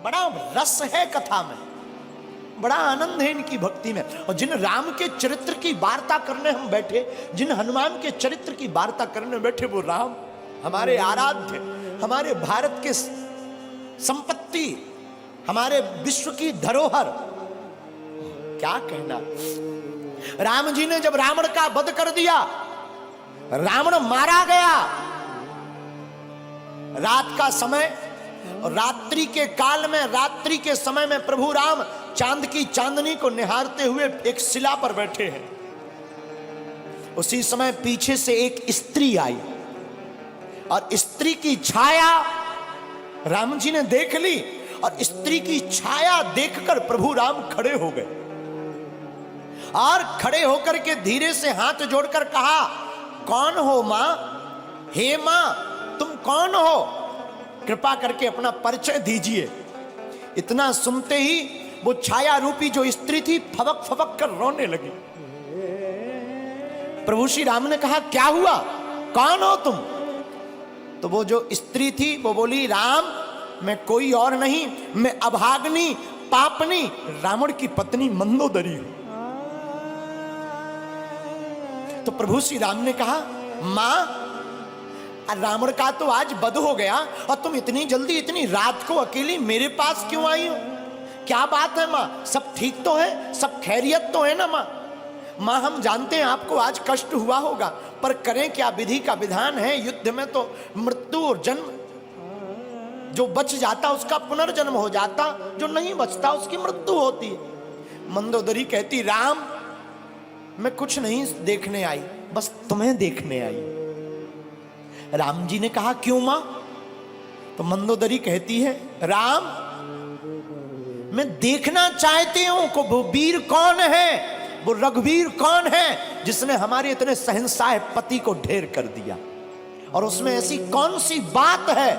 बड़ा रस है कथा में, बड़ा आनंद है इनकी भक्ति में। और जिन राम के चरित्र की वार्ता करने हम बैठे, जिन हनुमान के चरित्र की वार्ता करने बैठे, वो राम हमारे आराध्य, हमारे भारत के संपत्ति, हमारे विश्व की धरोहर, क्या कहना। राम जी ने जब रावण का वध कर दिया, रावण मारा गया, रात का समय, और रात्रि के काल में, रात्रि के समय में प्रभु राम चांद की चांदनी को निहारते हुए एक शिला पर बैठे हैं। उसी समय पीछे से एक स्त्री आई और स्त्री की छाया राम जी ने देख ली, और स्त्री की छाया देखकर प्रभु राम खड़े हो गए और खड़े होकर के धीरे से हाथ जोड़कर कहा, कौन हो मां? हे मां, तुम कौन हो? कृपा करके अपना परिचय दीजिए। इतना सुनते ही वो छाया रूपी जो स्त्री थी फबक फबक कर रोने लगी। प्रभु श्री राम ने कहा, क्या हुआ, कौन हो तुम? तो वो जो स्त्री थी वो बोली, राम मैं कोई और नहीं, मैं अभाग्नि पापनी रावण की पत्नी मंदोदरी हूं। तो प्रभु श्री राम ने कहा, मां रावण का तो आज वध हो गया और तुम इतनी जल्दी इतनी रात को अकेली मेरे पास क्यों आई हो? क्या बात है मां, सब ठीक तो है, सब खैरियत तो है ना मां? मां हम जानते हैं आपको आज कष्ट हुआ होगा, पर करें क्या, विधि का विधान है, युद्ध में तो मृत्यु और जन्म, जो बच जाता उसका पुनर्जन्म हो जाता, जो नहीं बचता उसकी मृत्यु होती है। मंदोदरी कहती, राम मैं कुछ नहीं देखने आई, बस तुम्हें देखने आई। राम जी ने कहा, क्यों मां? तो मंदोदरी कहती है, राम मैं देखना चाहती हूं कि वो वीर कौन है, वो रघुवीर कौन है जिसने हमारे इतने सहनसाह पति को ढेर कर दिया, और उसमें ऐसी कौन सी बात है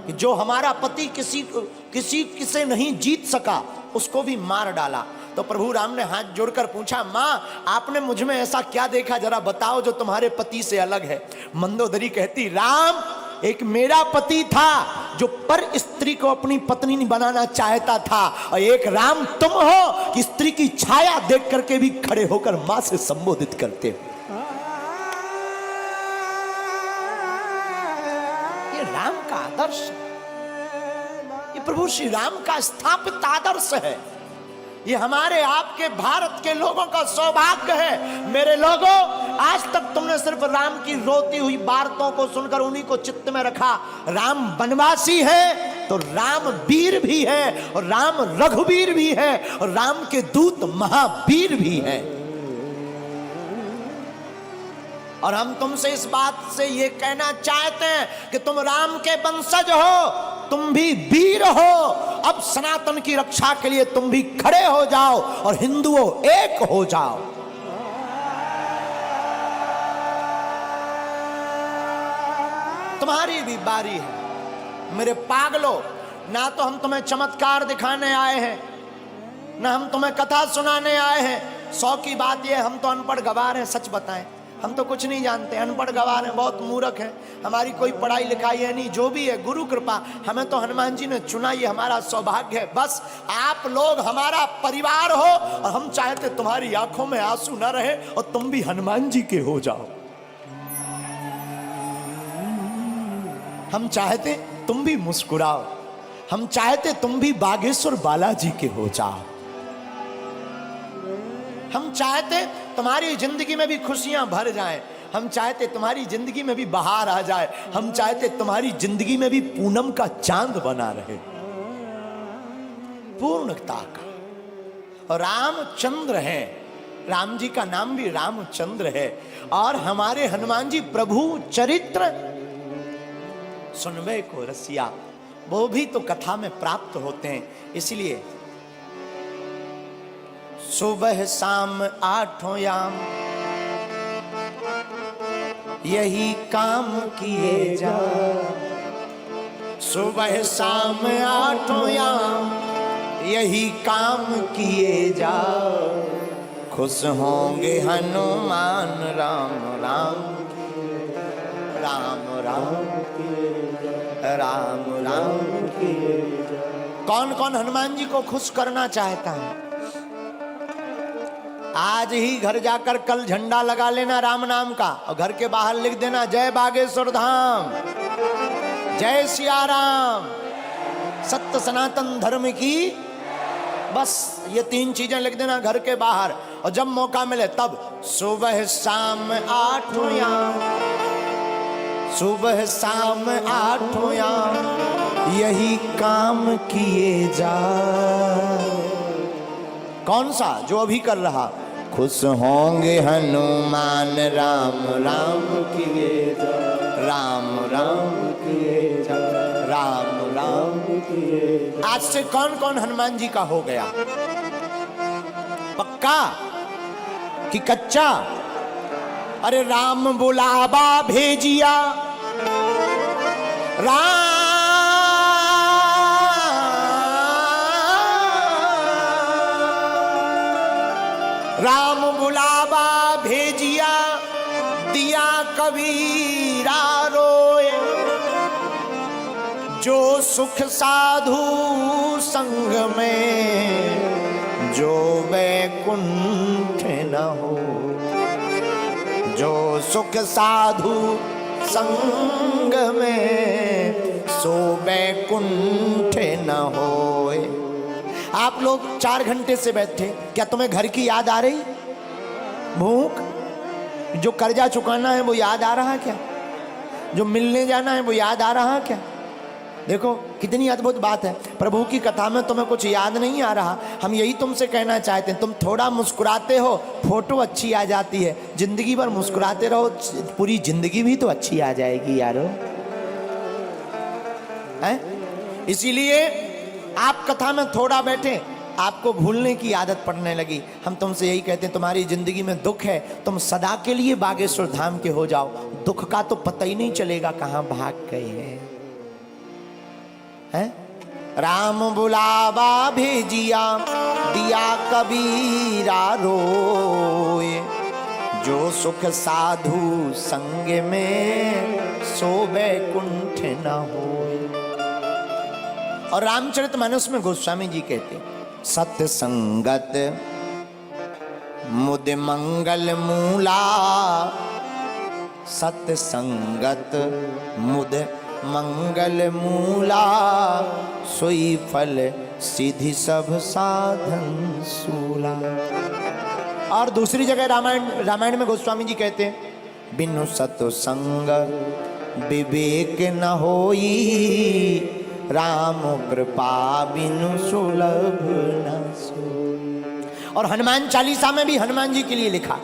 कि जो हमारा पति किसी से नहीं जीत सका, उसको भी मार डाला। तो प्रभु राम ने हाथ जोड़कर पूछा, मां आपने मुझ में ऐसा क्या देखा, जरा बताओ जो तुम्हारे पति से अलग है। मंदोदरी कहती, राम एक मेरा पति था जो पर स्त्री को अपनी पत्नी बनाना चाहता था, और एक राम तुम हो कि स्त्री की छाया देख करके भी खड़े होकर मां से संबोधित करते हो। ये राम का आदर्श, ये प्रभु श्री राम का स्थापित आदर्श है। ये हमारे आपके भारत के लोगों का सौभाग्य है। मेरे लोगों, आज तक तुमने सिर्फ राम की रोती हुई वार्ताओं को सुनकर उन्हीं को चित्त में रखा। राम वनवासी है तो राम वीर भी है, और राम रघुवीर भी है, और राम के दूत महावीर भी है। और हम तुमसे इस बात से ये कहना चाहते हैं कि तुम राम के वंशज हो, तुम भी वीर हो। अब सनातन की रक्षा के लिए तुम भी खड़े हो जाओ और हिंदुओं एक हो जाओ। तुम्हारी भी बारी है मेरे पागलों। ना तो हम तुम्हें चमत्कार दिखाने आए हैं, ना हम तुम्हें कथा सुनाने आए हैं। 100 की बात यह, हम तो अनपढ़ गवार हैं। सच बताएं, हम तो कुछ नहीं जानते, अनपढ़ गवार हैं, बहुत मूर्ख हैं, हमारी कोई पढ़ाई लिखाई है नहीं। जो भी है गुरु कृपा, हमें तो हनुमान जी ने चुना, ये हमारा सौभाग्य है। बस आप लोग हमारा परिवार हो, और हम चाहते तुम्हारी आंखों में आंसू ना रहे और तुम भी हनुमान जी के हो जाओ। हम चाहते तुम भी मुस्कुराओ, हम चाहते तुम भी बागेश्वर बालाजी के हो जाओ। हम चाहते तुम्हारी जिंदगी में भी खुशियां भर जाएं, हम चाहते तुम्हारी जिंदगी में भी बहार आ जाए, हम चाहते तुम्हारी जिंदगी में भी पूनम का चांद बना रहे, पूर्णता का। और रामचंद्र है, राम जी का नाम भी रामचंद्र है। और हमारे हनुमान जी प्रभु चरित्र सुनवे को रसिया, वो भी तो कथा में प्राप्त होते हैं। इसलिए सुबह शाम आठों याम यही काम किए जा, सुबह शाम आठों याम यही काम किए जा। खुश होंगे हनुमान राम राम, राम राम राम राम किए जा। कौन कौन हनुमान जी को खुश करना चाहता है? आज ही घर जाकर कल झंडा लगा लेना राम नाम का, और घर के बाहर लिख देना जय बागेश्वर धाम, जय सिया राम, सत्य सनातन धर्म की। बस ये 3 चीजें लिख देना घर के बाहर। और जब मौका मिले तब सुबह शाम 8 याम, सुबह शाम 8 याम यही काम किए जा। कौन सा? जो अभी कर रहा। खुश होंगे हनुमान राम राम किए जा, राम राम किए जा, राम राम किए जा। आज से कौन कौन हनुमान जी का हो गया? पक्का कि कच्चा? अरे राम बुलावा भेजिया, राम बुलावा भेजिया, दिया कबीरा रोए, जो सुख साधु संग में, जो वैकुंठ न हो, जो सुख साधु संग में, सो वैकुंठ न होए। आप लोग 4 घंटे से बैठे, क्या तुम्हें घर की याद आ रही? भूख? जो कर्जा चुकाना है वो याद आ रहा क्या? जो मिलने जाना है वो याद आ रहा क्या? देखो कितनी अद्भुत बात है। प्रभु की कथा में तुम्हें कुछ याद नहीं आ रहा। हम यही तुमसे कहना चाहते हैं, तुम थोड़ा मुस्कुराते हो, फोटो अच्छी आ जाती है। जिंदगी भर मुस्कुराते रहो, पूरी जिंदगी भी तो अच्छी आ जाएगी यारो। हैं? इसीलिए आप कथा में थोड़ा बैठे, आपको भूलने की आदत पड़ने लगी। हम तुमसे यही कहते हैं, तुम्हारी जिंदगी में दुख है, तुम सदा के लिए बागेश्वर धाम के हो जाओ। दुख का तो पता ही नहीं चलेगा कहां भाग गए हैं। राम बुलावा भेजिया, दिया कबीरा रोए, जो सुख साधु संग में, सो वैकुंठ न होए। और रामचरितमानस में गोस्वामी जी कहते, सत्य संगत मुद मंगल मूला, सत्य संगत मुद मंगल मूला, सोई फल सिद्धि सब साधन सूला। और दूसरी जगह रामायण में गोस्वामी जी कहते हैं, बिनु सत्व संग विवेक न होई, राम कृपा बिनु सुलभ न सोई। और हनुमान चालीसा में भी हनुमान जी के लिए लिखा,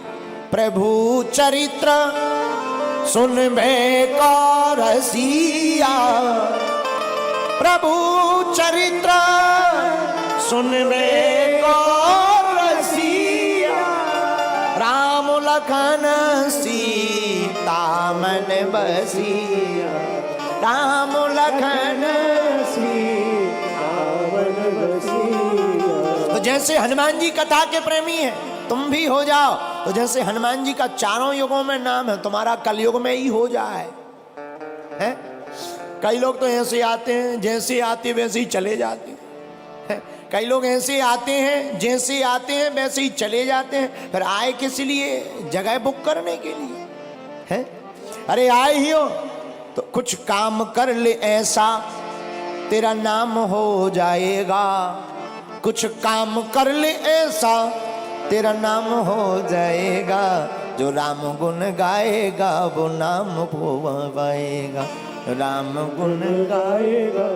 प्रभु चरित्र सुनबे को रसिया, प्रभु चरित्र सुनबे को रसिया, राम लखन सीता मन बसिया, राम लखन सीता मन बसिया। तो जैसे हनुमान जी कथा के प्रेमी हैं, तुम भी हो जाओ। तो जैसे हनुमान जी का चारों युगों में नाम है, तुम्हारा कलयुग में ही हो जाए। हैं? कई लोग तो ऐसे आते हैं, जैसे आते वैसे ही चले जाते हैं। कई लोग ऐसे आते हैं, जैसे आते हैं वैसे ही चले जाते हैं। फिर आए किस लिए? जगह बुक करने के लिए। हैं? अरे आए ही हो तो कुछ काम कर ले ऐसा, तेरा नाम हो जाएगा। कुछ काम कर ले ऐसा, तेरा नाम हो जाएगा। जो राम गुण गाएगा वो नाम पाएगा, राम गुण गाएगा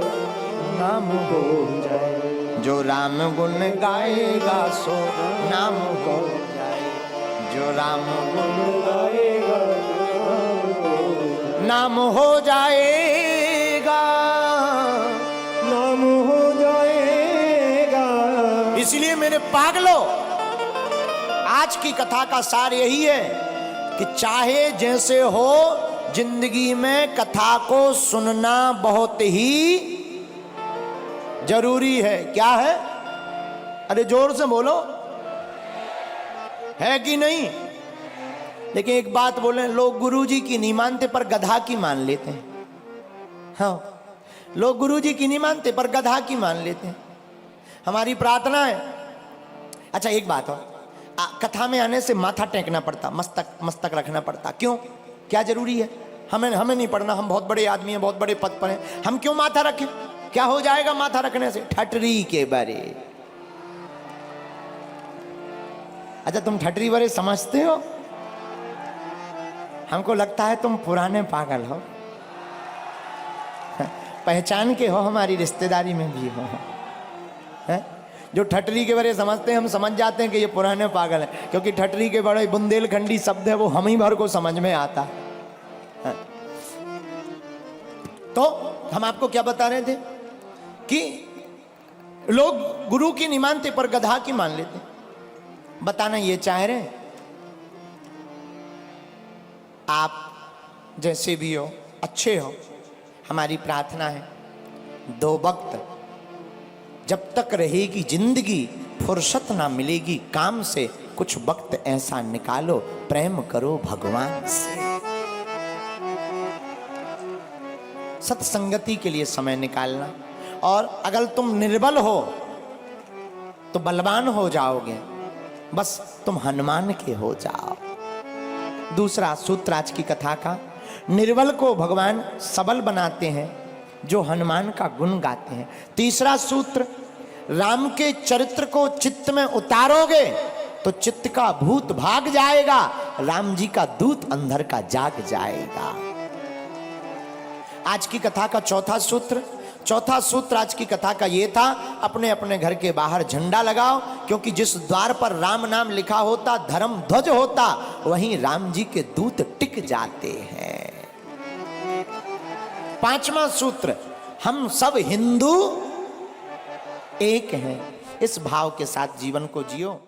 नाम हो जाएगा। जो राम गुण गाएगा सो नाम हो जाएगा। जो राम गुण गाएगा नाम हो जाएगा, नाम हो जाएगा। इसलिए मेरे पागलों, आज की कथा का सार यही है कि चाहे जैसे हो, जिंदगी में कथा को सुनना बहुत ही जरूरी है। क्या है? अरे जोर से बोलो, है कि नहीं? लेकिन एक बात बोले, लोग गुरुजी की नहीं मानते पर गधा की मान लेते हैं। हाँ, लोग गुरुजी की नहीं मानते पर गधा की मान लेते हैं। हमारी प्रार्थना है। अच्छा एक बात हो, कथा में आने से माथा टेकना पड़ता, मस्तक मस्तक रखना पड़ता, क्यों? क्या जरूरी है? हमें नहीं पढ़ना, हम बहुत बड़े आदमी हैं, बहुत बड़े पद पर हैं, हम क्यों माथा रखें? क्या हो जाएगा माथा रखने से? ठटरी के बारे। अच्छा तुम ठटरी बारे समझते हो? हमको लगता है तुम पुराने पागल हो, पहचान के हो, हमारी रिश्तेदारी में भी हो। है? जो ठटरी के बारे समझते हैं, हम समझ जाते हैं कि ये पुराने पागल हैं, क्योंकि ठटरी के बड़े बुंदेलखंडी शब्द है, वो हम ही भर को समझ में आता है। तो हम आपको क्या बता रहे थे कि लोग गुरु की नहीं मानते पर गधा की मान लेते। बताना ये चाह रहे आप जैसे भी हो, अच्छे हो, हमारी प्रार्थना है 2 वक्त जब तक रहेगी जिंदगी, फुर्सत ना मिलेगी काम से, कुछ वक्त ऐसा निकालो, प्रेम करो भगवान से। सत्संगति के लिए समय निकालना। और अगर तुम निर्बल हो तो बलवान हो जाओगे, बस तुम हनुमान के हो जाओ। दूसरा सूत्र आज की कथा का, निर्बल को भगवान सबल बनाते हैं जो हनुमान का गुण गाते हैं। तीसरा सूत्र, राम के चरित्र को चित्त में उतारोगे तो चित्त का भूत भाग जाएगा, राम जी का दूत अंदर का जाग जाएगा। आज की कथा का चौथा सूत्र आज की कथा का ये था, अपने अपने घर के बाहर झंडा लगाओ, क्योंकि जिस द्वार पर राम नाम लिखा होता, धर्म ध्वज होता, वहीं राम जी के दूत टिक जाते हैं। 5वां सूत्र, हम सब हिंदू एक हैं। इस भाव के साथ जीवन को जियो।